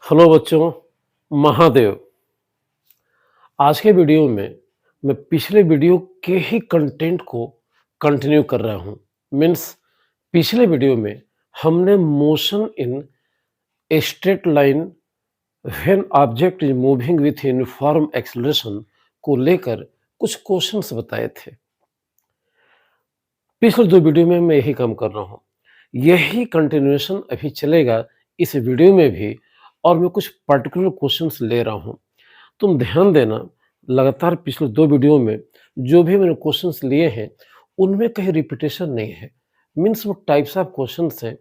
Hello बच्चों, महादेव। आज के वीडियो में मैं पिछले वीडियो के ही कंटेंट को कंटिन्यू कर रहा हूँ। मीन्स पिछले वीडियो में हमने motion in a straight line when object is moving with uniform acceleration को लेकर कुछ क्वेश्चंस बताए थे। पिछले दो वीडियो में मैं यही काम कर रहा हूँ। यही कंटिन्यूएशन अभी चलेगा इस वीडियो में भी, और मैं कुछ पर्टिकुलर क्वेश्चंस ले रहा हूँ। तुम ध्यान देना, लगातार पिछले दो वीडियो में जो भी मैंने क्वेश्चंस लिए हैं उनमें कहीं रिपीटेशन नहीं है। मीन्स वो टाइप्स ऑफ क्वेश्चंस हैं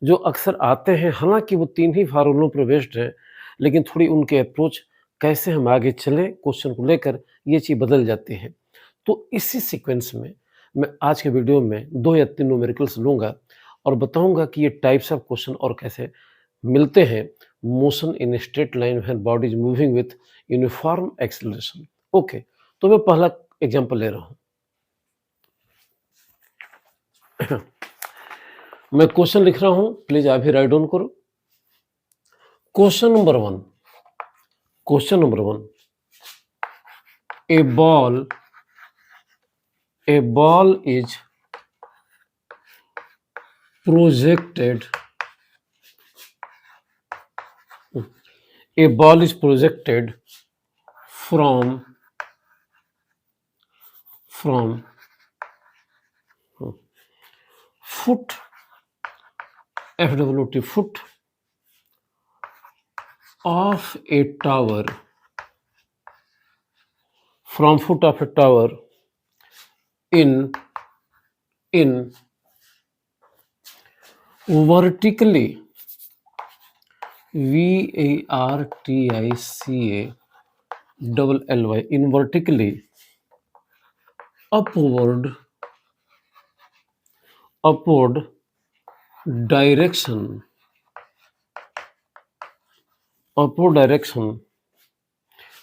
जो अक्सर आते हैं। हालांकि वो तीन ही फार्मूलों पर बेस्ड है, लेकिन थोड़ी उनके अप्रोच, कैसे हम आगे चले क्वेश्चन को लेकर, ये चीज़ बदल जाती है। तो इसी सीक्वेंस में मैं आज के वीडियो में दो या तीन न्यूमेरिकल्स लूँगा और बताऊँगा कि ये टाइप्स ऑफ क्वेश्चन और कैसे मिलते हैं motion in straight line when body is moving with uniform acceleration. Okay, तो मैं पहला एग्जांपल ले रहा हूँ। मैं क्वेश्चन लिख रहा हूँ, प्लीज आप भी राइट डाउन करो। Question number one, A ball is projected from foot foot of a tower, in vertically, VARTICALLY, in vertically upward direction,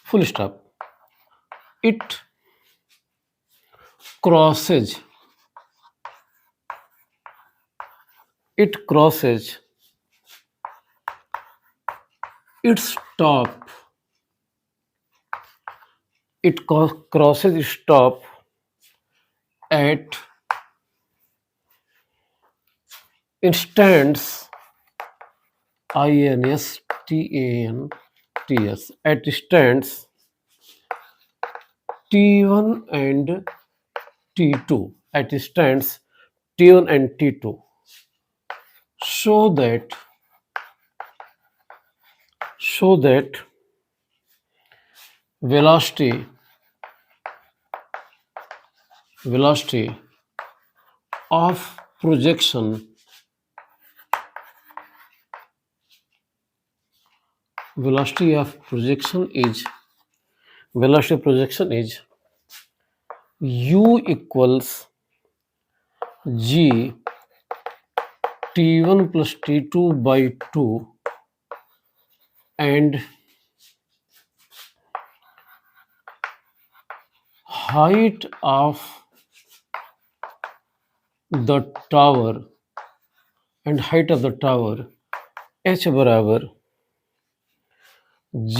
full stop. It crosses its top. It crosses its top at instants, INSTANTS, at instants T1 and T2, at instants T1 and T2, so that velocity of projection is U equals G T1 plus T2 by 2 and height of the tower H बराबर G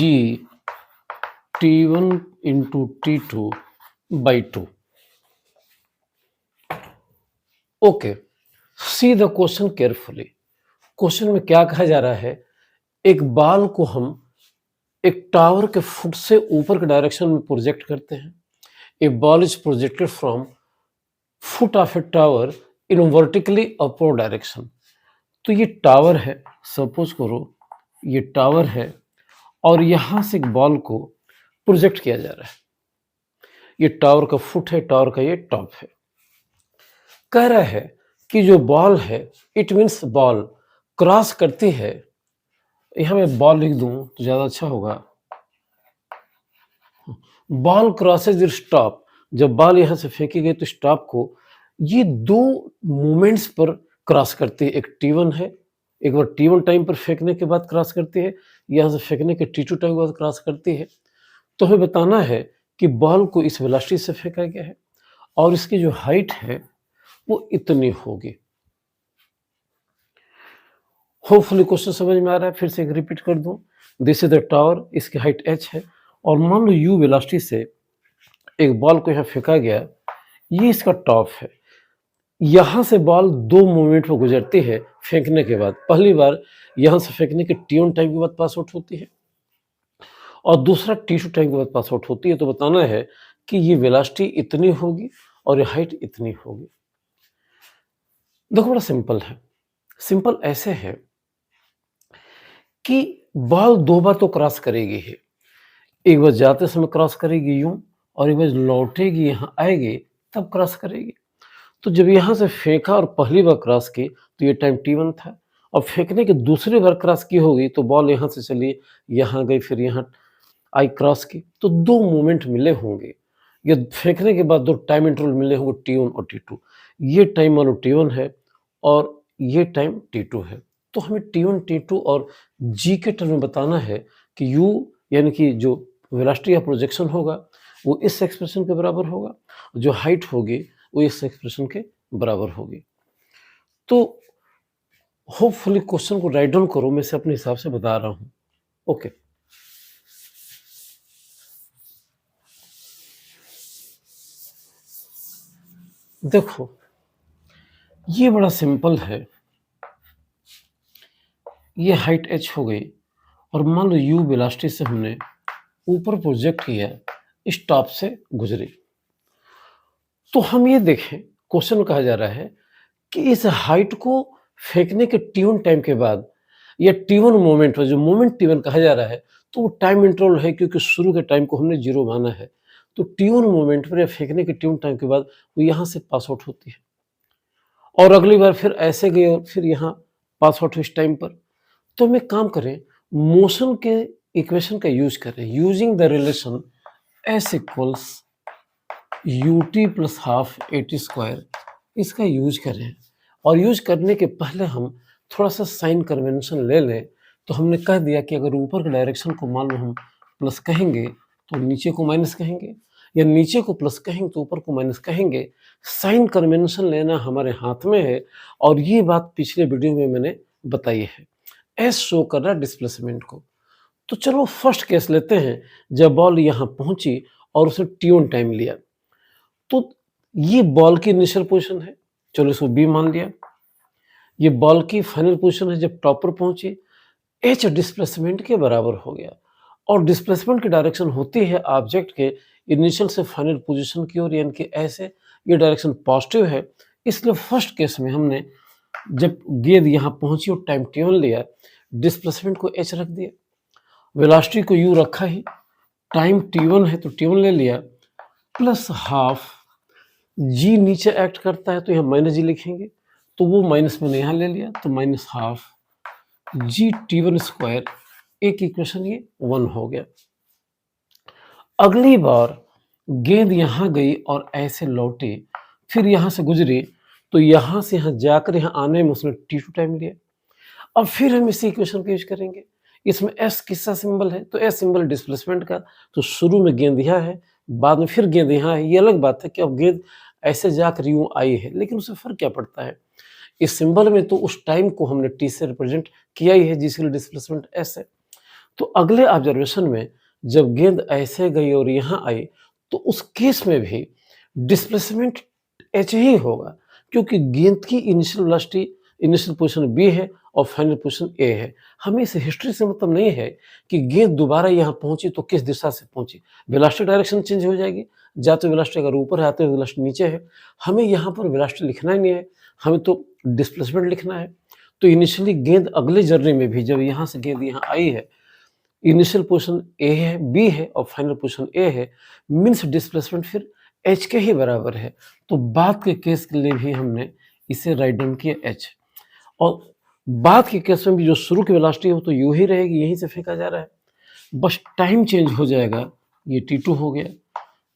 T1 into T2 by 2. Okay, see the question carefully. Question में क्या कहा जा रहा है, एक ball को हम एक टावर के फुट से ऊपर के डायरेक्शन में प्रोजेक्ट करते हैं। A ball is projected from foot of a tower in vertically upward direction. तो ये टावर है, सपोज करो ये टावर है और यहां से एक बॉल को प्रोजेक्ट किया जा रहा है। ये टावर का फुट है, टावर का ये टॉप है। कह रहा है कि जो बॉल है, इट मीन्स बॉल क्रॉस करती है। यहां मैं बॉल लिख दूं तो ज्यादा अच्छा होगा। बॉल क्रॉसेज द स्टॉप, जब बॉल यहां से फेंकी गई तो स्टॉप को ये दो मोमेंट्स पर क्रॉस करती है। एक T1 है, एक बार T1 टाइम पर फेंकने के बाद क्रॉस करती है, यहां से फेंकने के T2 टाइम के बाद क्रॉस करती है। तो हमें बताना है कि बॉल को इस वेलोसिटी से फेंका गया है और इसकी जो हाइट है वो इतनी होगी। होपफुली क्वेश्चन समझ में आ रहा है। फिर से एक रिपीट कर दूं, दिस इज द टावर, इसकी हाइट h है और मान लो u वेलोसिटी से एक बॉल को यहाँ फेंका गया, ये इसका टॉप है। यहाँ से बॉल 2 मूवमेंट में गुजरती है फेंकने के बाद। पहली बार यहाँ से फेंकने के t1 टाइम के बाद पास आउट होती है और दूसरा t2 टाइम के बाद पास आउट होती है। तो बताना है कि ये वेलोसिटी इतनी होगी और ये हाइट इतनी होगी। देखो बड़ा सिंपल है। सिंपल ऐसे है कि बॉल 2 बार तो क्रॉस करेगी ही। एक बार जाते समय क्रॉस करेगी यूं और एक बार लौटेगी यहाँ आएगी तब क्रॉस करेगी। तो जब यहाँ से फेंका और पहली बार क्रॉस की तो ये टाइम t1 था और फेंकने की दूसरी बार क्रॉस की होगी तो बॉल यहाँ से चली यहाँ गई फिर यहाँ आई क्रॉस की, तो 2 मूवमेंट मिले होंगे। ये फेंकने के बाद 2 टाइम इंटरवल मिले होंगे t1 और t2। ये टाइम मान लो t1 है और ये टाइम t2 है। तो हमें t1 t2 और g के टर्म में बताना है कि u यानी कि जो वेलोसिटी या प्रोजेक्शन होगा वो इस एक्सप्रेशन के बराबर होगा, जो हाइट होगी वो इस एक्सप्रेशन के बराबर होगी। तो होपफुली क्वेश्चन को राइट डाउन करो, मैं इसे अपने हिसाब से बता रहा हूँ। ओके, देखो ये बड़ा सिंपल है। ये हाइट h हो गई और मान लो u वेलोसिटी से हमने ऊपर प्रोजेक्ट किया, इस टॉप से गुजरी। तो हम ये देखें, क्वेश्चन कहा जा रहा है कि इस हाइट को फेंकने के t1 टाइम के बाद या t1 मोमेंट में, जो मोमेंट t1 कहा जा रहा है तो वो टाइम इंटरवल है क्योंकि शुरू के टाइम को हमने 0 माना है। तो t1 मोमेंट पर या फेंकने के t1 टाइम के बाद वो यहाँ से पास आउट होती है और अगली बार फिर ऐसे गई और फिर यहाँ पास आउट इस टाइम पर। तो हम एक काम करें, मोशन के इक्वेशन का यूज करें, using the relation s equals ut plus half at square, इसका यूज करें। और यूज करने के पहले हम थोड़ा सा साइन कन्वेंशन ले लें। तो हमने कह दिया कि अगर ऊपर के डायरेक्शन को मान लो हम प्लस कहेंगे तो नीचे को माइनस कहेंगे, या नीचे को प्लस कहेंगे तो ऊपर को माइनस कहेंगे। साइन कन्वेंशन लेना हमारे हाथ में है और ये बात पिछले वीडियो में मैंने बताई है। एस शो कर रहा है डिस्प्लेसमेंट को। तो चलो फर्स्ट केस लेते हैं, जब बॉल यहाँ पहुंची और उसने t1 टाइम लिया। तो ये बॉल की इनिशियल पोजीशन है, चलो इसको बी मान लिया। ये बॉल की फाइनल पोजीशन है जब टॉप पर पहुंची, एच डिस्प्लेसमेंट के बराबर हो गया और डिस्प्लेसमेंट की डायरेक्शन होती है ऑब्जेक्ट के इनिशियल से फाइनल पोजीशन की ओर, यानी कि ऐसे ये डायरेक्शन पॉजिटिव है। इसलिए फर्स्ट केस में हमने जब गेंद यहाँ पहुंची और टाइम t1 लिया, डिस्प्लेसमेंट को h रख दिया, वेलोसिटी को u रखा ही, टाइम t1 है तो t1 ले लिया, प्लस हाफ g नीचे एक्ट करता है तो यहाँ माइनस जी लिखेंगे, तो वो माइनस मैंने यहाँ ले लिया तो minus half g t1 square, एक इक्वेशन ये 1 हो गया। अगली बार गेंद यहाँ गई और ऐसे लौटी, फिर यहाँ से गुजरी, तो यहाँ से यहाँ जाकर यहाँ आने में उसने t2 टाइम लिया। अब फिर हम इसी इक्वेशन का यूज करेंगे। इसमें s किसका सिंबल है, तो s सिंबल डिस्प्लेसमेंट का। तो शुरू में गेंद यहाँ है, बाद में फिर गेंद यहाँ है। ये अलग बात है कि अब गेंद ऐसे जाकर यूं आई है, लेकिन उससे फर्क क्या पड़ता है। इस सिंबल में तो उस टाइम को हमने t से रिप्रेजेंट किया ही है, जिसके लिए डिस्प्लेसमेंट s है। तो अगले ऑब्जर्वेशन में जब गेंद ऐसे गई और यहाँ आई, तो उस केस में भी डिस्प्लेसमेंट h ही होगा, क्योंकि गेंद की initial velocity initial position b है और फाइनल पोजीशन a है। हमें इस हिस्ट्री से मतलब नहीं है कि गेंद दोबारा यहाँ पहुंची तो किस दिशा से पहुंची, वेलोसिटी डायरेक्शन चेंज हो जाएगी। जाते वेलोसिटी अगर ऊपर है, आते वेलोसिटी नीचे है। हमें यहाँ पर वेलोसिटी लिखना ही नहीं है, हमें तो डिस्प्लेसमेंट लिखना है। तो इनिशियली गेंद अगले जर्नी में भी जब यहाँ से गेंद यहाँ आई है, इनिशियल पोजीशन a है, b है और फाइनल पोजीशन a है, मीन्स डिस्प्लेसमेंट फिर h के ही बराबर है। तो बाद के केस के लिए भी हमने इसे राइट डाउन किया h, और बाद के केस में भी जो शुरू की वेलोसिटी है वो तो यू ही रहेगी, यहीं से फेंका जा रहा है, बस टाइम चेंज हो जाएगा। ये t2 हो गया,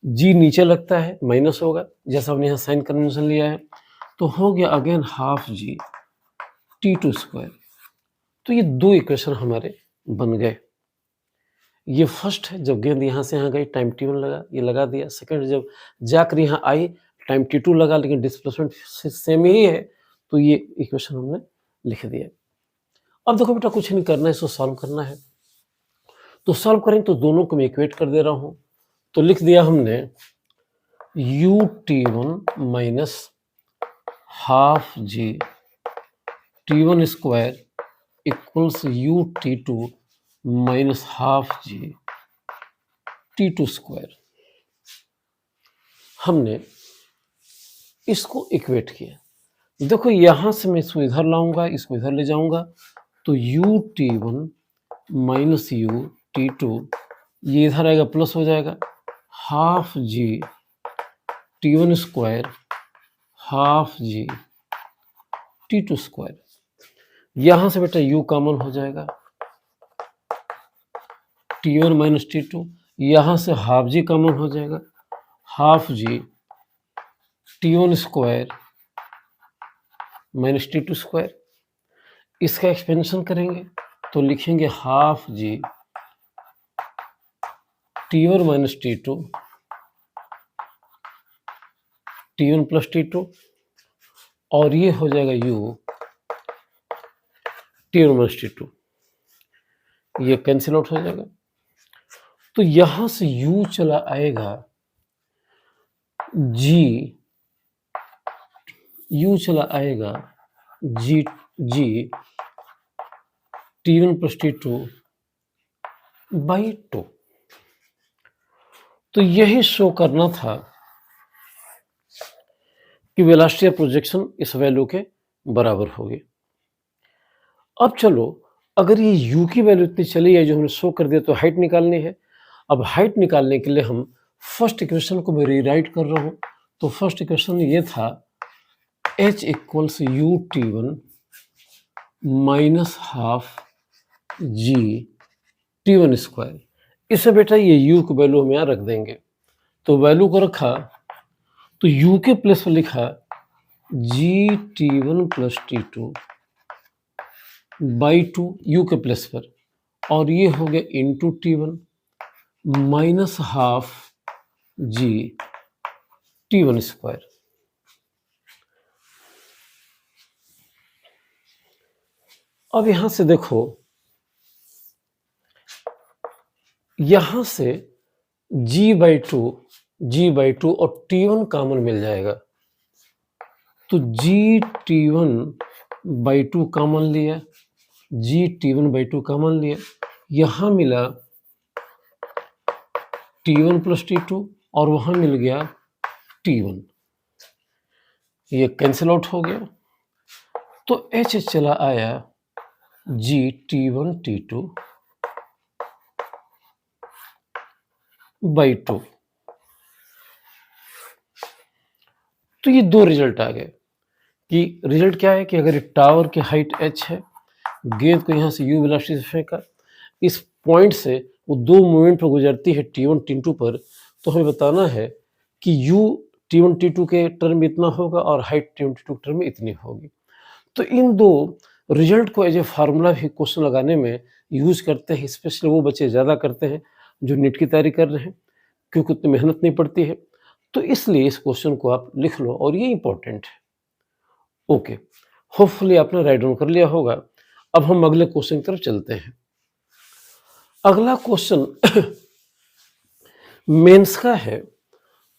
g नीचे लगता है माइनस होगा, जैसा हमने यहाँ साइन कन्वेंशन लिया है, तो हो गया again half g t2 square. तो ये 2 इक्वेशन हमारे बन गए। ये फर्स्ट है, जब गेंद यहाँ से यहाँ गई, टाइम t1 लगा, ये लगा दिया। सेकंड, जब जाकर यहाँ आई, टाइम t2 लगा, लेकिन डिस्प्लेसमेंट सेम ही है, तो ये इक्वेशन हमने लिख दिया। अब देखो बेटा, कुछ नहीं करना है, इसको सॉल्व करना है। तो सॉल्व करेंगे तो दोनों को मैं इक्वेट कर दे रहा हूँ। तो लिख दिया हमने ut1 minus half g t1 square equals ut2 minus half g t2 square. हमने इसको इक्वेट किया। देखो यहां से मैं इसको इधर लाऊंगा, इसको इधर ले जाऊंगा, तो ut1 माइनस ut2 ये इधर आएगा प्लस हो जाएगा, half g t1 square half g t2 square. यहां से बेटा u कॉमन हो जाएगा, t1 माइनस t2, यहां से हाफ जी कॉमन हो जाएगा, half g t1 square minus t2 square. इसका एक्सपेंशन करेंगे तो लिखेंगे half g t1 minus t2 t1 plus t2, और ये हो जाएगा u t1 माइनस t2, ये कैंसिल आउट हो जाएगा। तो यहां से u चला आएगा g, u चला आएगा g t1 plus t2 by 2। तो यही शो करना था कि वेलोसिटी ऑफ प्रोजेक्शन इस वैल्यू के बराबर होगी। अब चलो, अगर ये u की वैल्यू इतनी चली है जो हमने शो कर दिया, तो हाइट निकालनी है। अब हाइट निकालने के लिए हम फर्स्ट इक्वेशन को मैं रीराइट कर रहा हूं। तो फर्स्ट इक्वेशन ये था h equals ut1 minus half g t1 square. इससे बेटा ये u की वैल्यू हम यहाँ रख देंगे। तो वैल्यू को रखा तो u के प्लेस पर लिखा जी t1 plus t2 by 2 u के प्लेस पर, और ये हो गया into t1 minus half g t1 square. अब यहां से देखो, यहां से g बाई टू और t1 कॉमन मिल जाएगा। तो जी t1 बाई 2 कॉमन लिया, जी t1 बाई 2 कॉमन लिया, यहां मिला t1 प्लस t2 और वहां मिल गया t1, ये कैंसिल आउट हो गया। तो h चला आया जी t1 t2 बाई 2। तो ये दो रिजल्ट आ गए कि रिजल्ट क्या है कि अगर टावर की हाइट h है, गेंद को यहाँ से u वेलोसिटी से फेंका, इस पॉइंट से वो दो मोमेंट पर गुजरती है t1 t2 पर, तो हमें बताना है कि u t1 t2 के टर्म में इतना होगा और हाइट t1 t2 के टर्म में इतनी होगी। तो इन दो रिजल्ट को एज ए फार्मूला भी क्वेश्चन लगाने में यूज करते हैं। स्पेशली वो बच्चे ज़्यादा करते हैं जो नीट की तैयारी कर रहे हैं, क्योंकि उतनी मेहनत नहीं पड़ती है। तो इसलिए इस क्वेश्चन को आप लिख लो और ये इंपॉर्टेंट है। ओके, होपफुली आपने राइट डाउन कर लिया होगा। अब हम अगले क्वेश्चन की तरफ चलते हैं। अगला क्वेश्चन मेंस का है,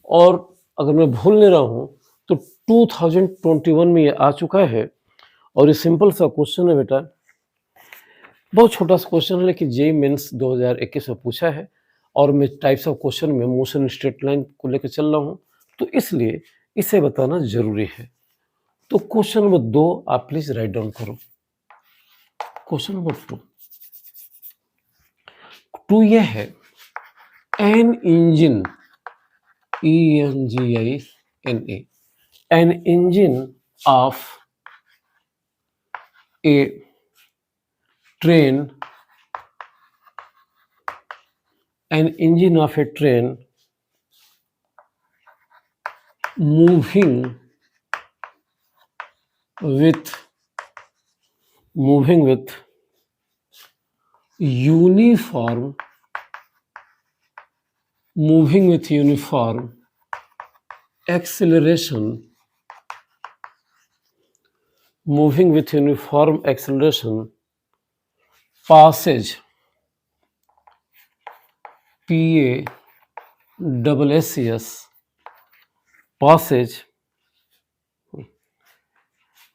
और अगर मैं भूल नहीं रहा हूं तो 2021 में ये आ चुका है, और ये सिंपल सा क्वेश्चन है बेटा, बहुत छोटा सा क्वेश्चन है, लेकिन जेईई मेंस 2021 में पूछा है, और मैं टाइप्स ऑफ क्वेश्चन में मोशन स्ट्रेट लाइन को लेकर चल रहा हूं, तो इसलिए इसे बताना जरूरी है। तो क्वेश्चन नंबर 2 आप प्लीज राइट डाउन करो। क्वेश्चन नंबर 2 ये है, an engine ENGINA, an engine of a train, an engine of a train moving with uniform acceleration, passes PASSES passes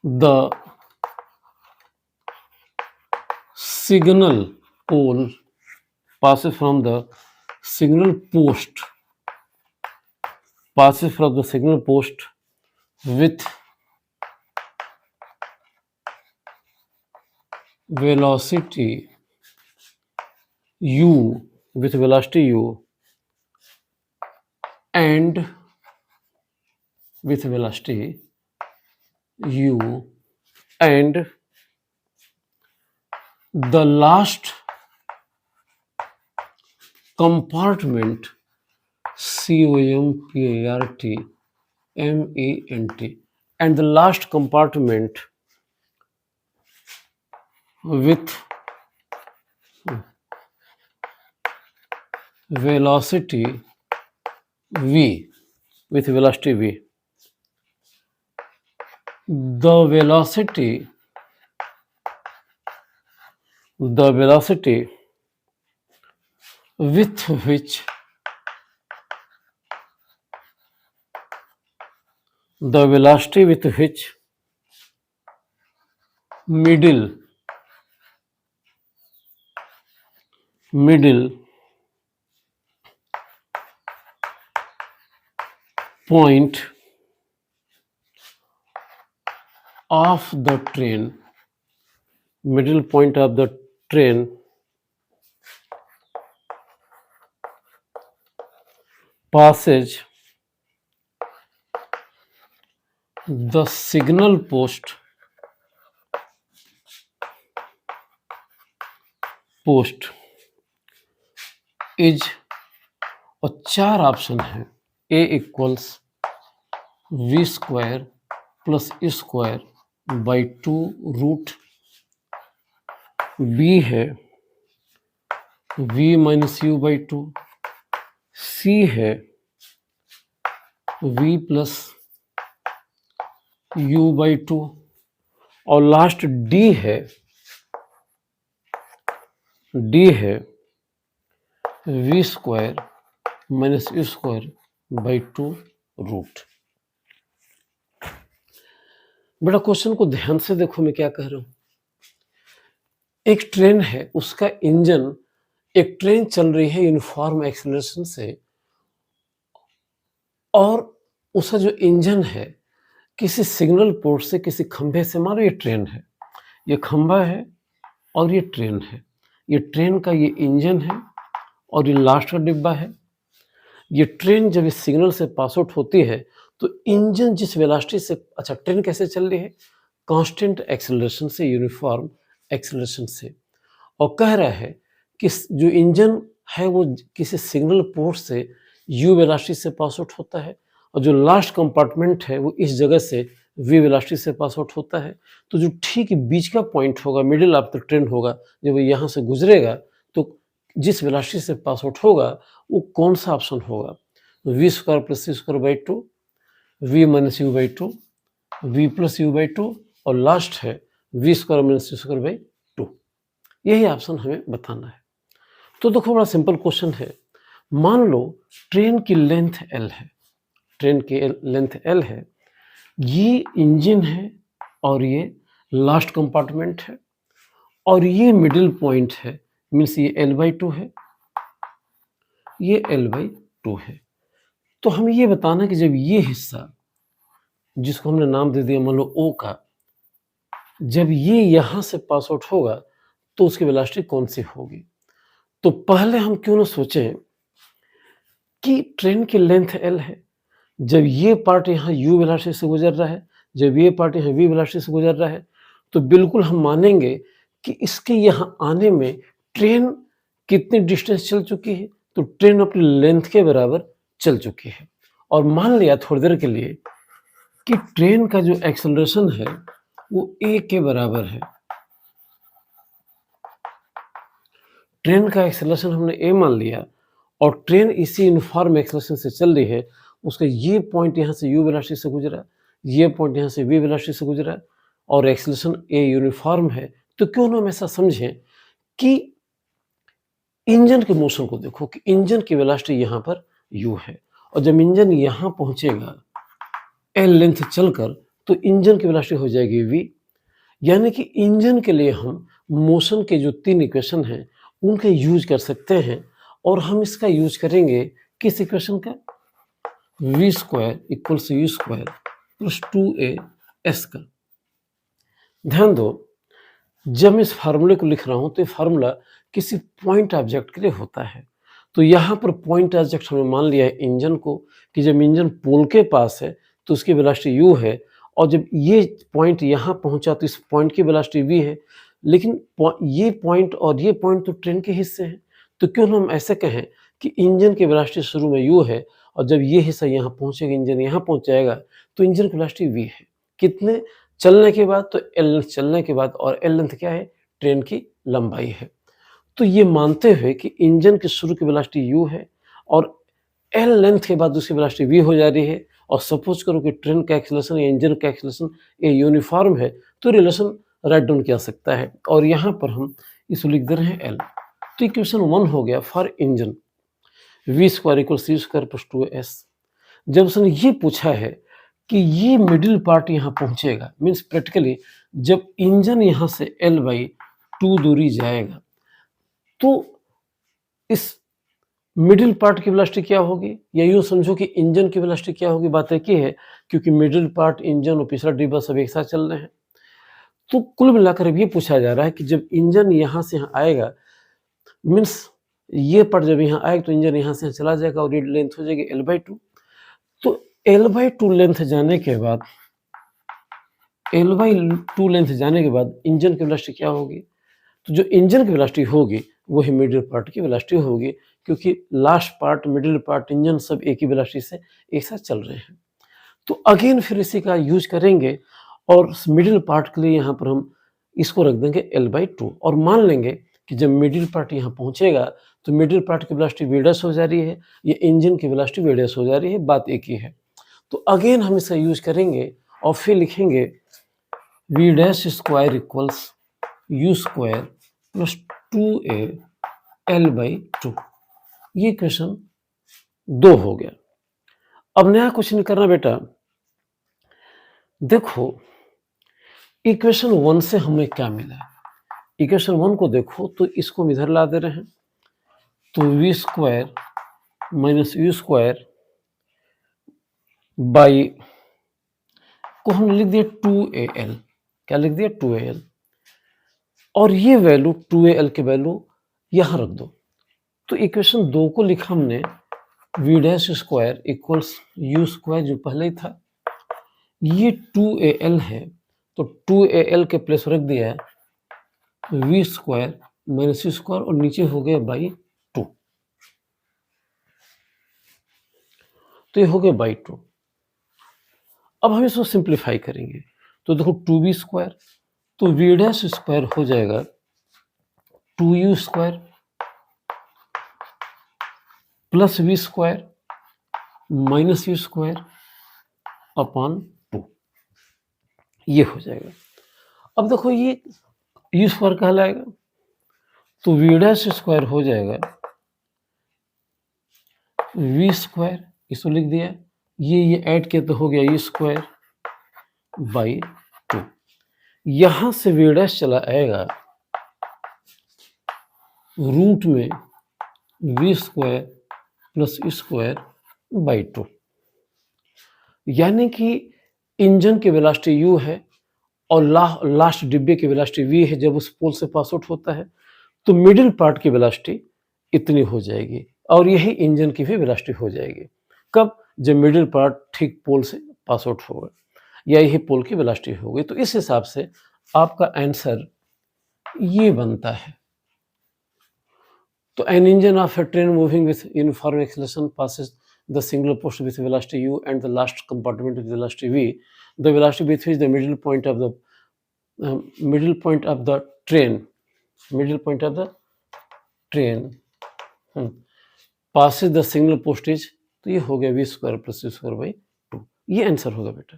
the signal pole passes from the signal post with velocity u and with velocity u and the last compartment COMPARTMENT and the last compartment with velocity v the velocity with which middle point of the train passes the signal post is और 4 option है A equals v square plus square by 2 root B है V minus u by 2 C है V plus u by 2 और last D है v square minus u square by 2 root. बेटा question को ध्यान से देखो, मैं क्या कह रहा हूं। एक ट्रेन है, उसका इंजन, एक ट्रेन चल रही है यूनिफॉर्म एक्सीलरेशन से और उसका जो इंजन है किसी सिग्नल पोर्ट से किसी खंभे से, मानो ये ट्रेन है, ये खंभा है और ये ट्रेन है, ये ट्रेन का ये इंजन है और ये लास्ट का डिब्बा है। ये ट्रेन जब इस सिग्नल से पास आउट होती है तो इंजन जिस वेलोसिटी से, अच्छा ट्रेन कैसे चल रही है, कांस्टेंट एक्सेलरेशन से, यूनिफॉर्म एक्सेलरेशन से, और कह रहा है कि जो इंजन है वो किसी सिग्नल पोर्ट से यू वेलोसिटी से पास आउट होता है और जो लास्ट कंपार्टमेंट है वो इस जगह से वी वेलोसिटी से पास आउट होता है। तो जो ठीक बीच का पॉइंट होगा, मिडिल ऑफ द ट्रेन होगा, जब वो यहाँ से गुजरेगा तो जिस वेलोसिटी से पास आउट होगा वो कौन सा ऑप्शन होगा, v square plus c square by 2, v minus u by 2, v plus u by 2 और लास्ट है v square minus c square by 2। यही ऑप्शन हमें बताना है। तो देखो बड़ा सिंपल क्वेश्चन है। मान लो ट्रेन की लेंथ L है, ये इंजन है और ये लास्ट कंपार्टमेंट है और ये मिडिल पॉइंट है, मीन्स ये L/2 है, ये L/2 है। तो हमें ये बताना कि जब ये हिस्सा, जिसको हमने नाम दे दिया मान लो O का, जब ये यहां से पास आउट होगा तो उसकी वेलोसिटी कौन सी होगी। तो पहले हम क्यों ना सोचें कि ट्रेन की लेंथ L है, जब ये पार्ट यहाँ u वेलोसिटी से गुजर रहा है, जब ये पार्ट यहाँ v वेलोसिटी से गुजर रहा है, तो बिल्कुल हम मानेंगे कि इसके यहाँ आने में ट्रेन कितनी डिस्टेंस चल चुकी है, तो ट्रेन अपनी लेंथ के बराबर चल चुकी है। और मान लिया थोड़ी देर के लिए कि ट्रेन का जो एक्सेलरेशन है वो a के बराबर है। ट्रेन का एक्सेलरेशन हमने a मान लिया और ट्रेन इसी यूनिफॉर्म एक्सेलरेशन से चल रही है, उसका ये पॉइंट यहाँ से u वेलोसिटी से गुजरा, ये पॉइंट यहाँ से v वेलोसिटी से गुजरा और एक्सेलरेशन a यूनिफॉर्म है। तो क्यों ना हम ऐसा समझें कि इंजन के मोशन को देखो कि इंजन की वेलोसिटी यहाँ पर u है और जब इंजन यहाँ पहुंचेगा l लेंथ चलकर तो इंजन की वेलोसिटी हो जाएगी v। यानी कि इंजन के लिए हम मोशन के जो 3 इक्वेशन हैं उनका यूज कर सकते हैं और हम इसका यूज करेंगे किस इक्वेशन का, v square equals you square plus 2as का। ध्यान दो, जब मैं इस फार्मूले को लिख रहा हूं तो ये फार्मूला किसी पॉइंट ऑब्जेक्ट के लिए होता है। तो यहाँ पर पॉइंट ऑब्जेक्ट हमने मान लिया है इंजन को कि जब इंजन पोल के पास है तो उसकी वेलोसिटी u है और जब ये पॉइंट यहाँ पहुंचा तो इस पॉइंट की वेलोसिटी v है। लेकिन ये पॉइंट और ये पॉइंट तो ट्रेन के हिस्से हैं, तो क्यों हम ऐसे कहें कि इंजन की वेलोसिटी शुरू में u है और जब ये हिस्सा यहाँ पहुंचेगा, इंजन यहाँ पहुंच जाएगा तो इंजन की वेलोसिटी v है। कितने चलने के बाद, तो l लेंथ चलने के बाद, और l लेंथ क्या है, ट्रेन की लंबाई है। तो ये मानते हुए कि इंजन की शुरू की वेलोसिटी u है और l लेंथ के बाद उसकी वेलोसिटी v हो जा रही है और सपोज करो कि ट्रेन का एक्सीलरेशन या इंजन का एक्सीलरेशन ये यूनिफॉर्म है तो रिलेशन राइट डाउन किया सकता है और यहाँ पर हम इसको लिख दे रहे हैं l। तो इक्वेशन 1 हो गया for engine, v square equal c square plus 2s। जब उसने ये पूछा है कि ये मिडिल पार्ट यहाँ पहुँचेगा, मीन्स प्रैक्टिकली जब इंजन यहाँ से l/2 दूरी जाएगा तो इस मिडिल पार्ट की वेलोसिटी क्या होगी, या यूँ समझो कि इंजन की वेलोसिटी क्या होगी। बात एक ही है क्योंकि मिडिल पार्ट, इंजन और पिछला डिब्बा सब एक साथ चल रहे हैं। तो कुल मिलाकर अब ये पूछा जा रहा है कि जब इंजन यहाँ से यहाँ आएगा, मीन्स ये पार्ट जब यहाँ आएगा तो इंजन यहाँ से यहाँ चला जाएगा और ये लेंथ हो जाएगी l/2। तो l/2 लेंथ जाने के बाद इंजन की वेलोसिटी क्या होगी, तो जो इंजन की वेलोसिटी होगी वही मिडिल पार्ट की वेलोसिटी होगी क्योंकि last part, middle part, engine सब एक ही वेलोसिटी से एक साथ चल रहे हैं। तो अगेन फिर इसी का यूज करेंगे और मिडिल पार्ट के लिए यहाँ पर हम इसको रख देंगे l/2 और मान लेंगे कि जब मिडिल पार्ट यहाँ पहुँचेगा तो मिडिल पार्ट की वेलोसिटी v' हो जा रही है, ये इंजन की वेलोसिटी v' हो जा रही है, बात एक ही है। तो अगेन हम इसका यूज करेंगे और फिर लिखेंगे v' square equals u square plus 2a l/2। ये क्वेश्चन 2 हो गया। अब नया क्वेश्चन करना बेटा, देखो इक्वेशन 1 से हमें क्या मिला है। इक्वेशन 1 को देखो तो इसको हम इधर ला दे रहे हैं, तो v square minus u square by को हम लिख दिया 2al। क्या लिख दिया, 2al। और ये वैल्यू 2al की वैल्यू यहाँ रख दो। तो इक्वेशन 2 को लिखा हमने v' square equals u square जो पहले ही था, ये 2al है तो 2al के प्लेस रख दिया है v square minus u square और नीचे हो गया बाई 2। तो ये हो गया बाई 2। अब हम इसको सिंप्लीफाई करेंगे तो देखो 2v स्क्वायर, तो v' स्क्वायर हो जाएगा 2u square plus v square minus u square upon 2, ये हो जाएगा। अब देखो ये u स्क्वायर कहलाएगा तो v' स्क्वायर हो जाएगा v स्क्वायर, इसको लिख दिया, ये ऐड किया तो हो गया u स्क्वायर बाई 2। यहां से v' चला आएगा रूट में v square plus u square by 2। यानी कि इंजन की वेलोसिटी u है और लास्ट डिब्बे की वेलोसिटी v है जब उस पोल से पास आउट होता है, तो मिडिल पार्ट की वेलोसिटी इतनी हो जाएगी और यही इंजन की भी वेलोसिटी हो जाएगी। कब, जब मिडिल पार्ट ठीक पोल से पास आउट होगा या यही पोल की वेलोसिटी होगी। तो इस हिसाब से आपका आंसर ये बनता है। तो an engine of a train moving with uniform acceleration passes the single post with velocity u and the last compartment with velocity v. The velocity with which the middle point of the train passes the single post is, तो ये हो गया v square plus u square by 2। ये answer होगा बेटा,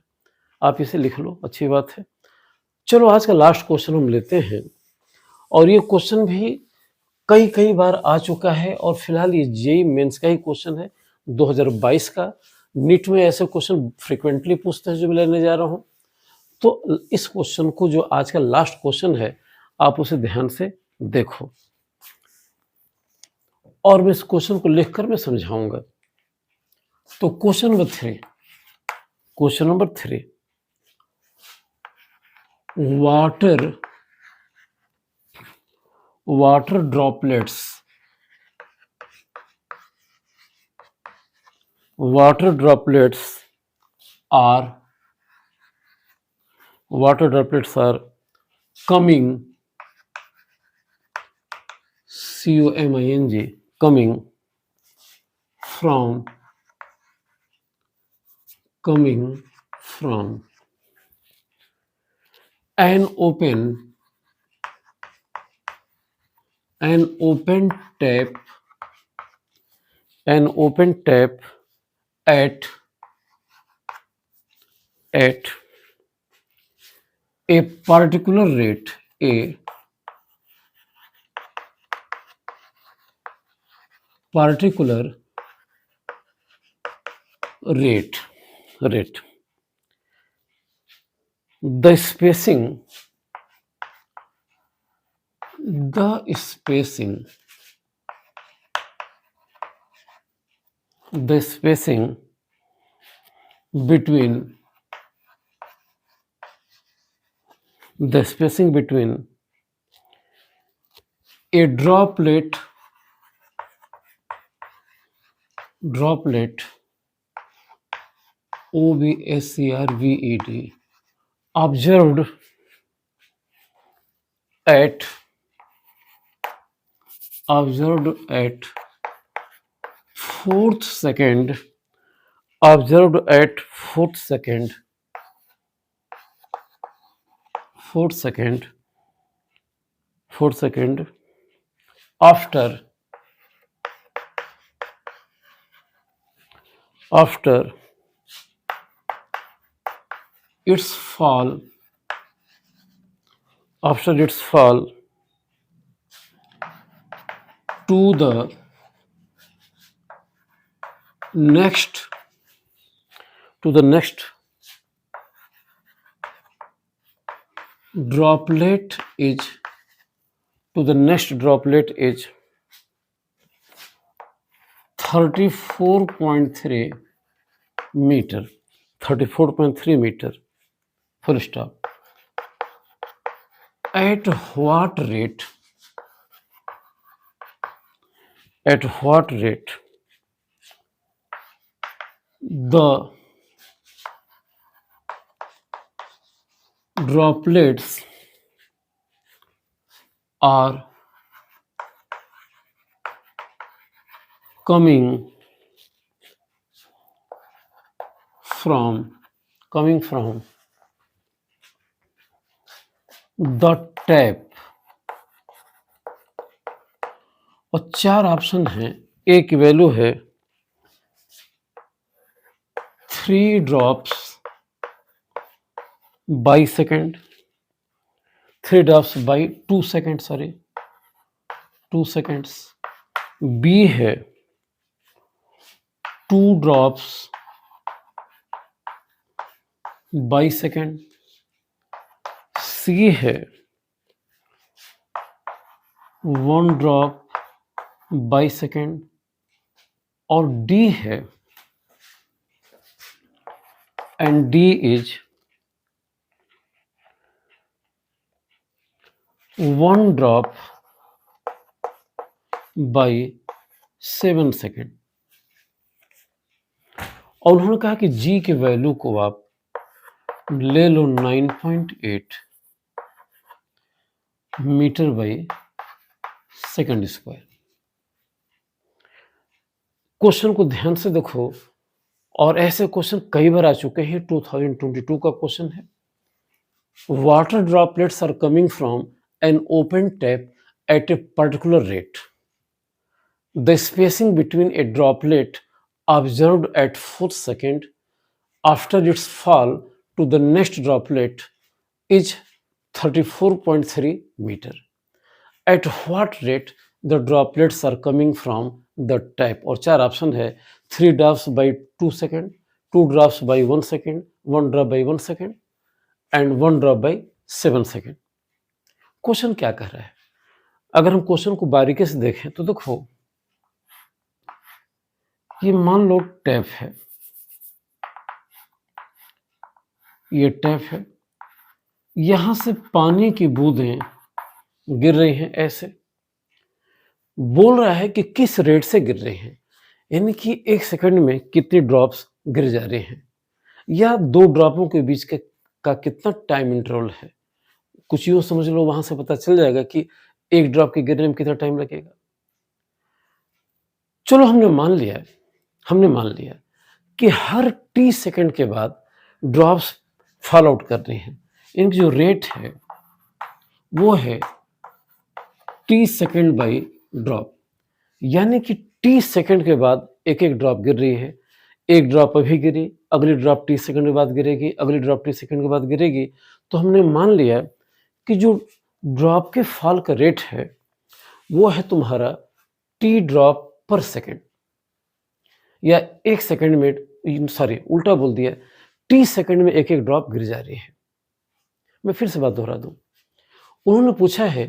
आप इसे लिख लो, अच्छी बात है। चलो आज का लास्ट क्वेश्चन हम लेते हैं और ये क्वेश्चन भी कई कई बार आ चुका है और फिलहाल ये जेईई मेंस का ही क्वेश्चन है 2022 का। नीट में ऐसे क्वेश्चन फ्रिक्वेंटली पूछते हैं जो मैं लेने जा रहा हूँ। तो इस क्वेश्चन को, जो आज का लास्ट क्वेश्चन है, आप उसे ध्यान से देखो और मैं इस क्वेश्चन को लिखकर मैं समझाऊंगा। तो question number 3, water droplets are coming, coming from an open tap at a particular rate, rate. The spacing between a droplet observed at 4th second, after its fall to the next droplet is 34.3 meter. Full stop. At what rate the droplets are coming from the tap. और 4 option हैं। ए की value है 3 drops by second, 3 drops by 2 seconds, 2 seconds. B है 2 drops by second. सी है 1 drop by second. और D है, and D is 1 drop by 7 second. और उन्होंने कहा कि G के वैल्यू को आप ले लो 9.8 metre by second square. Question को ध्यान से देखो, और ऐसे क्वेश्चन कई बार आ चुके हैं। 2022 का क्वेश्चन है। Water droplets are coming from an open tap at a particular rate. The spacing between a droplet observed at 4th second after its fall to the next droplet is 34.3 meter. At what rate the droplets are coming from the tap, और 4 option है, 3 drops by 2 second, 2 drops by 1 second, 1 drop by 1 second and 1 drop by 7 second. Question क्या कह रहा है? अगर हम question को बारीकी से देखें तो देखो, ये मान लो टैप है, ये टैप है, यहां से पानी की बूंदें गिर रही हैं ऐसे। बोल रहा है कि किस रेट से गिर रहे हैं, यानी कि 1 सेकंड में कितने ड्रॉप्स गिर जा रहे हैं, या 2 ड्रॉपों के बीच का कितना टाइम इंटरवल है। कुछ यूँ समझ लो, वहाँ से पता चल जाएगा कि 1 ड्रॉप के गिरने में कितना टाइम लगेगा। चलो हमने मान लिया कि हर t सेकंड के बाद ड्रॉप्स फॉल आउट कर रहे हैं। इनकी जो रेट है वो है t सेकंड बाई ड्रॉप, यानी कि t सेकंड के बाद एक एक ड्रॉप गिर रही है। एक ड्रॉप अभी गिरी, अगली ड्रॉप t सेकंड के बाद गिरेगी, अगली ड्रॉप t सेकंड के बाद गिरेगी। तो हमने मान लिया कि जो ड्रॉप के फॉल का रेट है वो है तुम्हारा t ड्रॉप पर सेकंड, या 1 सेकंड में, सॉरी उल्टा बोल दिया, t सेकंड में एक एक ड्रॉप गिर जा रही है। मैं फिर से बात दोहरा दूं, उन्होंने पूछा है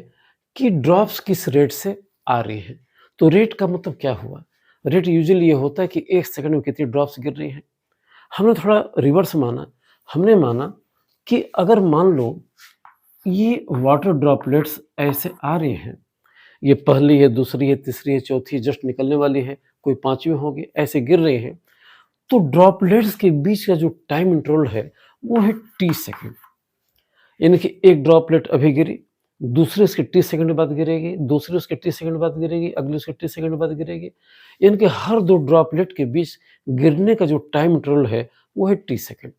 कि ड्रॉप्स किस रेट से आ रही हैं। तो रेट का मतलब क्या हुआ? रेट यूजुअली ये होता है कि 1 सेकंड में कितनी ड्रॉप्स गिर रही हैं। हमने थोड़ा रिवर्स माना, हमने माना कि अगर मान लो ये वाटर ड्रॉपलेट्स ऐसे आ रही हैं, ये पहली है, दूसरी है, तीसरी है, चौथी जस्ट निकलने वाली है, कोई 5वीं होगी, ऐसे गिर रही हैं, तो ड्रॉपलेट्स के बीच का जो टाइम इंटरवल है वो है t सेकंड। यानी कि एक ड्रॉपलेट अभी गिरी, दूसरी उसके t सेकंड बाद गिरेगी, दूसरी उसके t सेकंड बाद गिरेगी, अगली उसके t सेकंड बाद गिरेगी। यानी कि हर 2 ड्रॉपलेट के बीच गिरने का जो टाइम इंटरवल है वो है t सेकंड।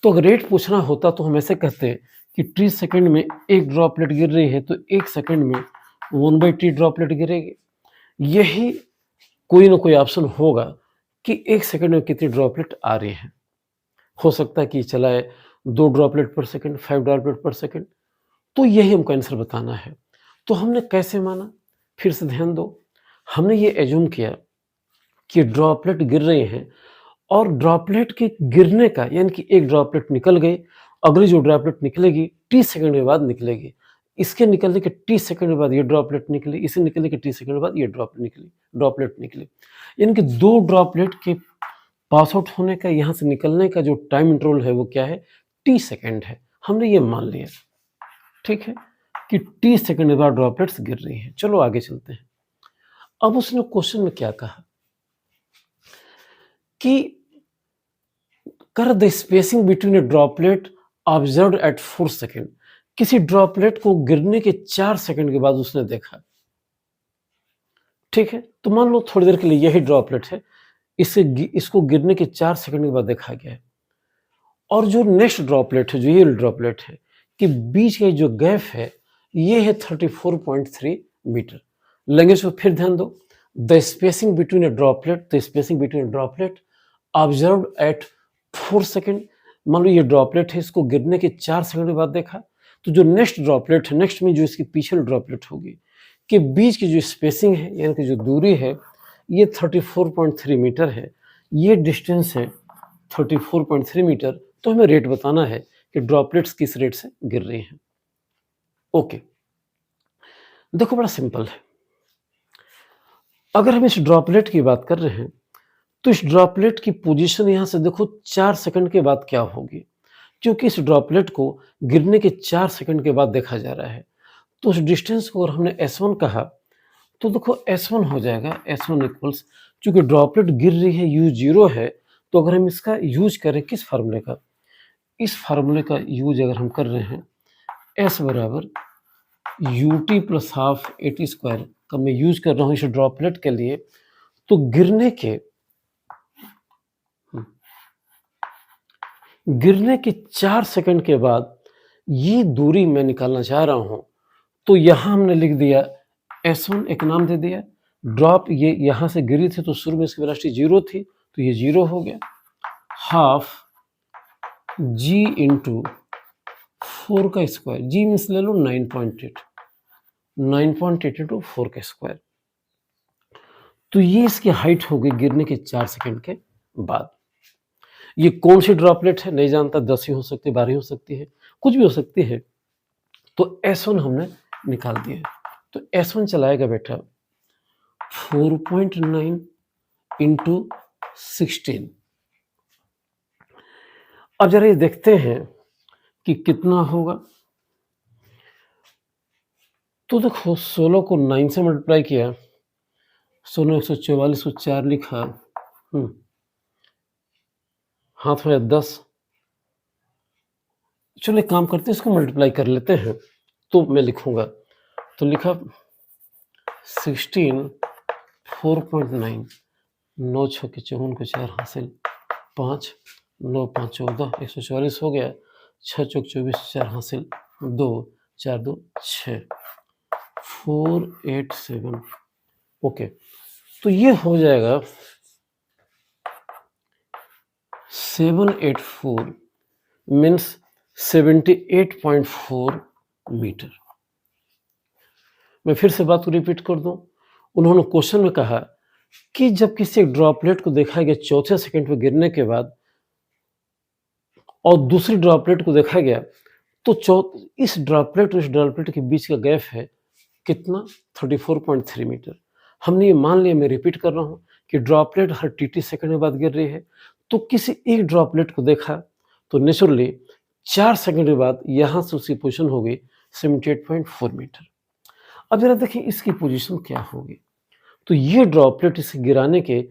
तो अगर रेट पूछना होता तो हम ऐसे कहते हैं कि t सेकंड में एक ड्रॉपलेट गिर रही है तो 1 सेकंड में 1/t ड्रॉपलेट गिरेगी। यही कोई ना कोई ऑप्शन होगा कि 1 सेकंड में कितनी ड्रॉपलेट आ रही हैं। हो सकता है कि चला है 2 ड्रॉपलेट पर सेकंड, 5 ड्रॉपलेट पर सेकंड। तो यही हमको आंसर बताना है। तो हमने कैसे माना? फिर से ध्यान दो, हमने ये एज्यूम किया कि ड्रॉपलेट गिर रहे हैं, और ड्रॉपलेट के गिरने का, यानी कि एक ड्रॉपलेट निकल गई, अगली जो ड्रॉपलेट निकलेगी t सेकंड के बाद निकलेगी, इसके निकलने के t सेकंड के बाद ये ड्रॉपलेट निकली, इसे निकलने के t सेकंड के बाद ये ड्रॉपलेट निकली। यानी कि 2 ड्रॉपलेट के पास आउट होने का, यहाँ से निकलने का जो टाइम इंटरवल है वो क्या है? t सेकंड है। हमने ये मान लिया, ठीक है, कि t सेकंड के बाद ड्रॉपलेट्स गिर रही हैं। चलो आगे चलते हैं। अब उसने क्वेश्चन में क्या कहा कि कर the spacing between A droplet observed eight 4 second. किसी ड्रॉपलेट को गिरने के 4 सेकंड के बाद उसने देखा, ठीक है। तो मान लो थोड़ी देर के लिए यही ड्रॉपलेट है, इसको गिरने के 4 सेकंड के बाद देखा गया है, और जो नेक्स्ट ड्रॉपलेट है, जो ये ड्रॉपलेट है, कि बीच का जो गैप है ये है 34.3 मीटर। लैंग्वेज पर फिर ध्यान दो, the spacing between A droplet observed eight 4 second. मान लो ये ड्रॉपलेट है, इसको गिरने के 4 सेकंड के बाद देखा, तो जो नेक्स्ट ड्रॉपलेट है, नेक्स्ट में जो इसकी पीछे ड्रॉपलेट होगी, के बीच की जो स्पेसिंग है, यानी कि जो दूरी है, ये 34.3 मीटर है। ये डिस्टेंस है 34.3 मीटर। तो हमें रेट बताना है कि ड्रॉपलेट्स किस रेट से गिर रही हैं। ओके, देखो बड़ा सिंपल है। अगर हम इस ड्रॉपलेट की बात कर रहे हैं तो इस ड्रॉपलेट की पोजीशन यहाँ से देखो 4 सेकंड के बाद क्या होगी, क्योंकि इस ड्रॉपलेट को गिरने के 4 सेकंड के बाद देखा जा रहा है। तो उस डिस्टेंस को अगर हमने S1 कहा तो देखो S1 हो जाएगा, S1 इक्वल्स, चूंकि ड्रॉपलेट गिर रही है, U0 है, तो अगर हम इसका यूज करें किस फार्मूले का, इस फार्मूले का यूज अगर हम कर रहे हैं, S बराबर ut plus half AT square का मैं यूज कर रहा हूँ इस ड्रॉपलेट के लिए, तो गिरने के 4 सेकंड के बाद ये दूरी मैं निकालना चाह रहा हूं, तो यहां हमने लिख दिया S1, एक नाम दे दिया। ड्रॉप ये यहां से गिरी थी तो शुरू में इसकी वेलोसिटी 0 थी, तो ये 0 हो गया, हाफ g इंटू 4 का स्क्वायर, g मीन्स ले लो 9.8, 9.8 इंटू 4 का स्क्वायर। तो ये इसकी हाइट होगी गिरने के 4 सेकंड के बाद। ये कौन सी ड्रॉपलेट है नहीं जानता, 10 ही हो सकती है, 12 हो सकती है, कुछ भी हो सकती है। तो S1 हमने निकाल दिया। तो S1 चलाएगा बेटा 4.9 इंटू 16। अब जरा ये देखते हैं कि कितना होगा। तो देखो 16 को 9 से मल्टीप्लाई किया, 16 144 को 4 लिखा, हाथ में 10। चलो एक काम करते हैं, इसको मल्टीप्लाई कर लेते हैं। तो मैं लिखूंगा, तो लिखा 16 4.9, 9 6 के 54 को 4 हासिल, 5 9 5 14 144 हो गया, 6 चौक 24 4 हासिल, 2 4 2 6 487। ओके, तो ये हो जाएगा 784 मीन्स 78.4 मीटर। मैं फिर से बात को रिपीट कर दूं। उन्होंने क्वेश्चन में कहा कि जब किसी एक ड्रॉपलेट को देखा गया चौथे सेकंड पे गिरने के बाद और दूसरी ड्रॉपलेट को देखा गया, तो इस ड्रॉपलेट और इस ड्रॉपलेट के बीच का गैप है कितना, 34.3 मीटर। हमने ये मान लिया, मैं रिपीट कर रहा हूँ, कि ड्रॉपलेट हर टी सेकंड के बाद गिर रही है। तो किसी एक ड्रॉपलेट को देखा तो नेचुरली 4 सेकंड के बाद यहाँ से उसकी पोजीशन होगी 78.4 मीटर। अब जरा देखिए इसकी पोजीशन क्या होगी। तो ये ड्रॉपलेट इसे गिराने के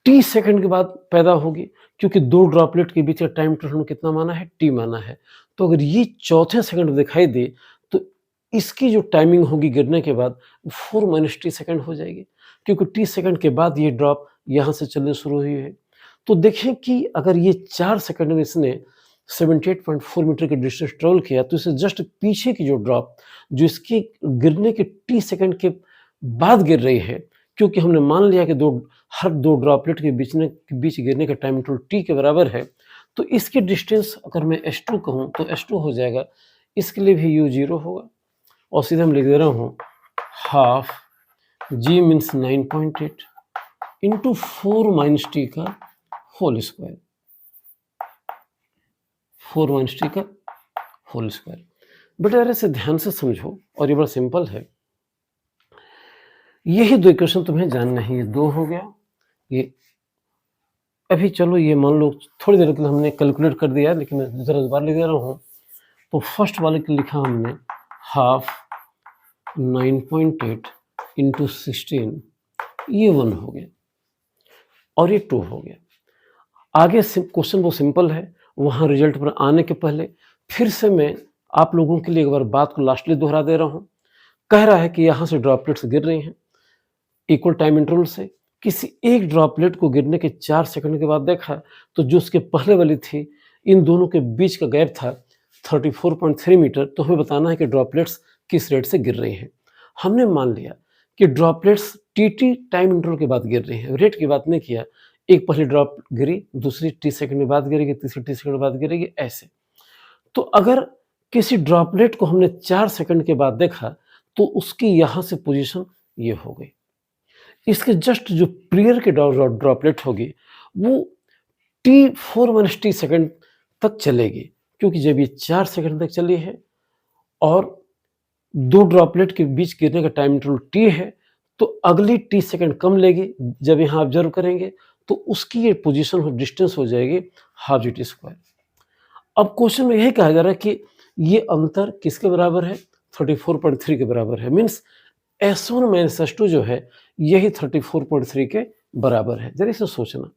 टी सेकंड के बाद पैदा होगी, क्योंकि दो ड्रॉपलेट के बीच का टाइम इंटरवल कितना माना है, टी माना है। तो अगर ये चौथे सेकंड दिखाई दे तो इसकी जो टाइमिंग होगी गिरने के बाद 4 - टी सेकंड हो जाएगी, क्योंकि टी सेकंड के बाद ये ड्रॉप यहाँ से चलने शुरू हुई है। तो देखें कि अगर ये 4 सेकंड में इसने 78.4 मीटर की डिस्टेंस ट्रेवल किया, तो इससे जस्ट पीछे की जो ड्रॉप जो इसके गिरने के टी सेकंड के बाद गिर रही है, क्योंकि हमने मान लिया कि हर दो ड्रॉपलेट के बीच गिरने का टाइम इंटरवल टी के बराबर है। तो इसकी डिस्टेंस अगर मैं S2 कहूँ तो S2 हो जाएगा, इसके लिए भी U0 होगा। और सीधे हम लिख दे रहा हूँ half G means 9.8 into 4 - T का होल स्क्वायर, 4 - टी का होल स्क्वायर। बेटा यार इसे ध्यान से समझो, और ये बड़ा सिंपल है। यही दो इक्वेशन तुम्हें जानना है। ये 2 हो गया, ये अभी चलो ये मान लो थोड़ी देर के लिए हमने कैलकुलेट कर दिया, लेकिन मैं दूसरा दोबारा लिख दे रहा हूँ। तो फर्स्ट वाले के लिखा हमने हाफ 9.8 इंटू 16, ये 1 हो गया और ये 2 हो गया। आगे क्वेश्चन वो सिंपल है, वहाँ रिजल्ट पर आने के पहले फिर से मैं आप लोगों के लिए एक बार बात को लास्टली दोहरा दे रहा हूँ। कह रहा है कि यहाँ से ड्रॉपलेट्स गिर रही हैं इक्वल टाइम इंटरवल से। किसी एक ड्रॉपलेट को गिरने के 4 सेकंड के बाद देखा तो जो उसके पहले वाली थी, इन दोनों के बीच का गैप था 34.3 मीटर। तो हमें बताना है कि ड्रॉपलेट्स किस रेट से गिर रही हैं। हमने मान लिया कि ड्रॉपलेट्स टी टाइम इंटरवल के बाद गिर रही हैं, रेट की बात नहीं किया। एक पहली ड्रॉप गिरी, दूसरी टी सेकंड के बाद गिरेगी, तीसरी टी सेकंड के बाद गिरेगी, ऐसे। तो अगर किसी ड्रॉपलेट को हमने 4 सेकंड के बाद देखा तो उसकी यहाँ से पोजीशन ये हो गई। इसके जस्ट जो प्रियर की ड्रॉपलेट होगी वो T4 - टी सेकंड तक चलेगी, क्योंकि जब ये 4 सेकंड तक चली है और दो ड्रॉपलेट के बीच गिरने का टाइम इंटरवल T है, तो अगली टी सेकंड कम लेगी। जब यहाँ ऑब्जर्व करेंगे तो उसकी ये पोजीशन और डिस्टेंस हो जाएगी हाफ जी टी स्क्वायर। अब क्वेश्चन में यही कहा जा रहा है कि ये अंतर किसके बराबर है, 34.3 के बराबर है। मीन्स S1 - S2 जो है यही 34.3 के बराबर है। जरा इसे सोचना।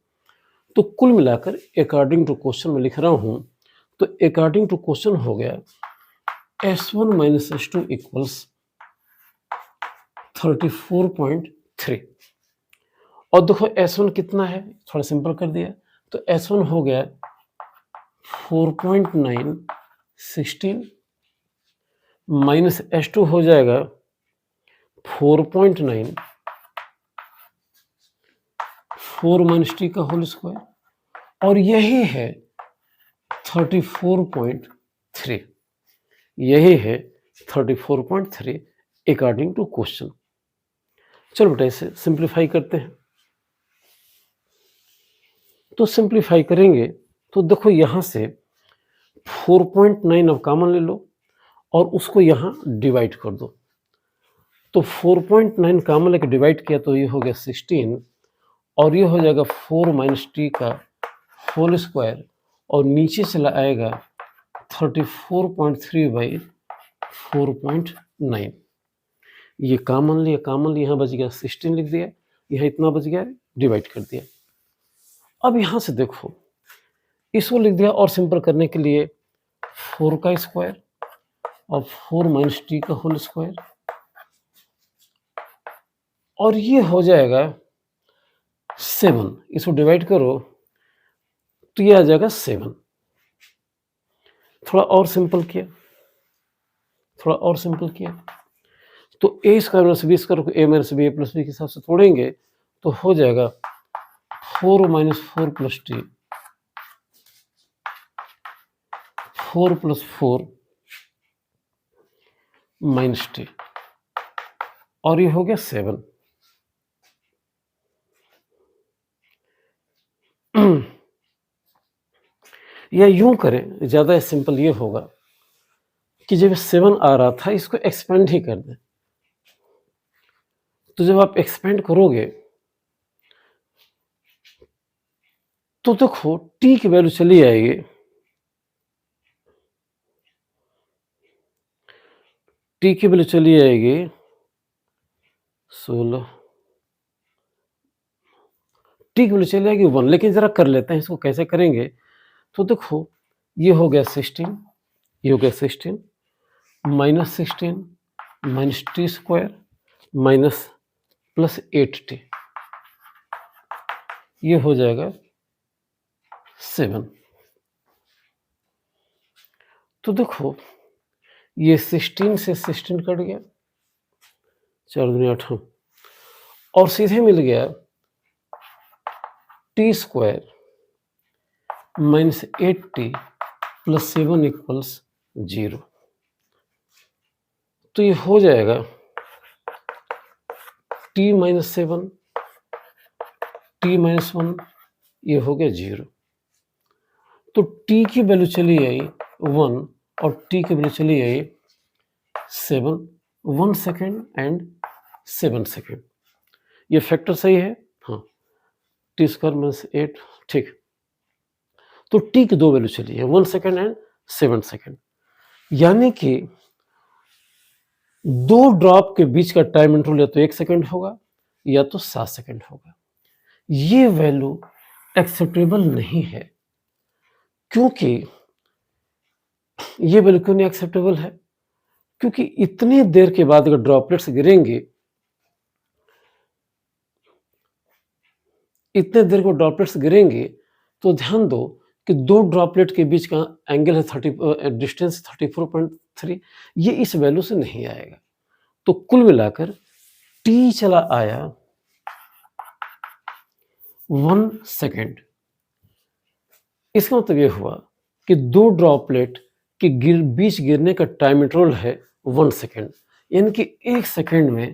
तो कुल मिलाकर अकॉर्डिंग टू क्वेश्चन में लिख रहा हूं, तो अकॉर्डिंग टू क्वेश्चन हो गया S1 - S2 इक्वल्स 34.3। और देखो S1 कितना है, थोड़ा सिंपल कर दिया। तो S1 हो गया 4.9 16 माइनस S2 हो जाएगा 4.9 4 - टी का होल स्क्वायर, और यही है 34.3। यही है 34.3 अकॉर्डिंग टू क्वेश्चन। चलो बेटा इसे सिंप्लीफाई करते हैं। तो सिंप्लीफाई करेंगे तो देखो यहाँ से 4.9 अब कॉमन ले लो और उसको यहाँ डिवाइड कर दो। तो 4.9 कॉमन लेके डिवाइड किया तो ये हो गया 16 और ये हो जाएगा 4 माइनस टी का होल स्क्वायर और नीचे चला आएगा 34.3 बाई 4.9। ये कॉमन लिया, कॉमन यहाँ बच गया 16 लिख दिया, यहाँ इतना बच गया, डिवाइड कर दिया। अब यहाँ से देखो इसको लिख दिया और सिंपल करने के लिए 4 का स्क्वायर और 4 माइनस टी का होल स्क्वायर और ये हो जाएगा 7। इसको डिवाइड करो तो ये आ जाएगा 7। थोड़ा और सिंपल किया, थोड़ा और सिंपल किया तो ए स्क्वायर माइनस बी स्क्वायर को ए माइनस बी ए प्लस बी के हिसाब से तोड़ेंगे तो हो जाएगा 4 minus 4 plus T 4 plus 4 minus T और ये हो गया 7। या यूं करें, ज़्यादा सिंपल ये होगा कि जब 7 आ रहा था इसको एक्सपेंड ही कर दें। तो जब आप एक्सपेंड करोगे तो देखो टी की वैल्यू चली आएगी, टी की वैल्यू चली आएगी 16, टी की वैल्यू चली आएगी 1। लेकिन जरा कर लेते हैं इसको, कैसे करेंगे तो देखो ये हो गया 16, ये हो गया 16 minus 16 minus T square minus plus 8t, ये हो जाएगा 7। तो देखो ये 16 से 16 कट गया, 4 दूनी 8 और सीधे मिल गया T square minus 8t plus 7 equals 0। तो ये हो जाएगा t माइनस 7 t माइनस 1, ये हो गया 0। तो t की वैल्यू चली आई 1 और t की वैल्यू चली आई 7, 1 सेकेंड एंड 7 सेकेंड। ये फैक्टर सही है, हाँ, टी स्क्वायर माइनस 8, ठीक। तो t की दो वैल्यू चली है 1 सेकेंड एंड 7 सेकेंड, यानी कि दो ड्रॉप के बीच का टाइम इंटरवल या तो 1 सेकेंड होगा या तो 7 सेकेंड होगा। ये वैल्यू एक्सेप्टेबल नहीं है। क्योंकि ये वैल्यू क्यों नहीं एक्सेप्टेबल है? क्योंकि इतनी देर के बाद अगर ड्रॉपलेट्स गिरेंगे, इतने देर को ड्रॉपलेट्स गिरेंगे तो ध्यान दो कि दो ड्रॉपलेट के बीच का एंगल है डिस्टेंस 34.3, ये इस वैल्यू से नहीं आएगा। तो कुल मिलाकर टी चला आया 1 सेकेंड। इसका मतलब ये हुआ कि दो ड्रॉपलेट के बीच गिरने का टाइम इंटरवल है 1 सेकेंड, यानी कि 1 सेकेंड में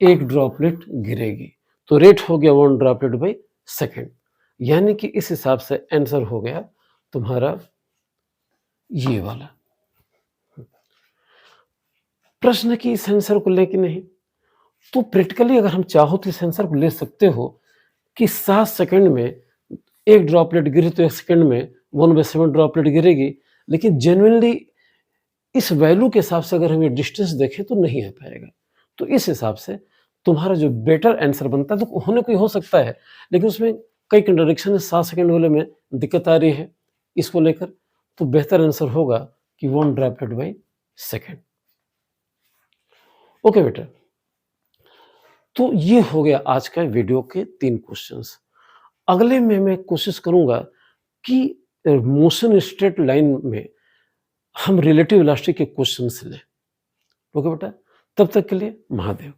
एक ड्रॉपलेट गिरेगी। तो रेट हो गया 1 ड्रॉपलेट बाई सेकेंड, यानी कि इस हिसाब से आंसर हो गया तुम्हारा ये वाला। प्रश्न की इस आंसर को लेके नहीं, तो प्रैक्टिकली अगर हम चाहो तो इस आंसर को ले सकते हो कि 7 सेकंड में एक ड्रॉपलेट गिरे तो 1 सेकंड में 1/7 ड्रॉपलेट गिरेगी। लेकिन जेन्युइनली इस वैल्यू के हिसाब से अगर हम ये डिस्टेंस देखें तो नहीं आ पाएगा। तो इस हिसाब से तुम्हारा जो बेटर आंसर बनता है, तो होने को ही हो सकता है, लेकिन उसमें कई कंट्राडिक्शन है। 7 सेकंड वाले में दिक्कत आ रही है इसको लेकर, तो बेहतर आंसर होगा कि 1 ड्रॉपलेट बाई सेकेंड। ओके बेटा, तो ये हो गया आज का वीडियो के 3 क्वेश्चंस। अगले में मैं कोशिश करूंगा कि मोशन स्ट्रेट लाइन में हम रिलेटिव वेलोसिटी के क्वेश्चंस लें। ओके बेटा, तब तक के लिए महादेव।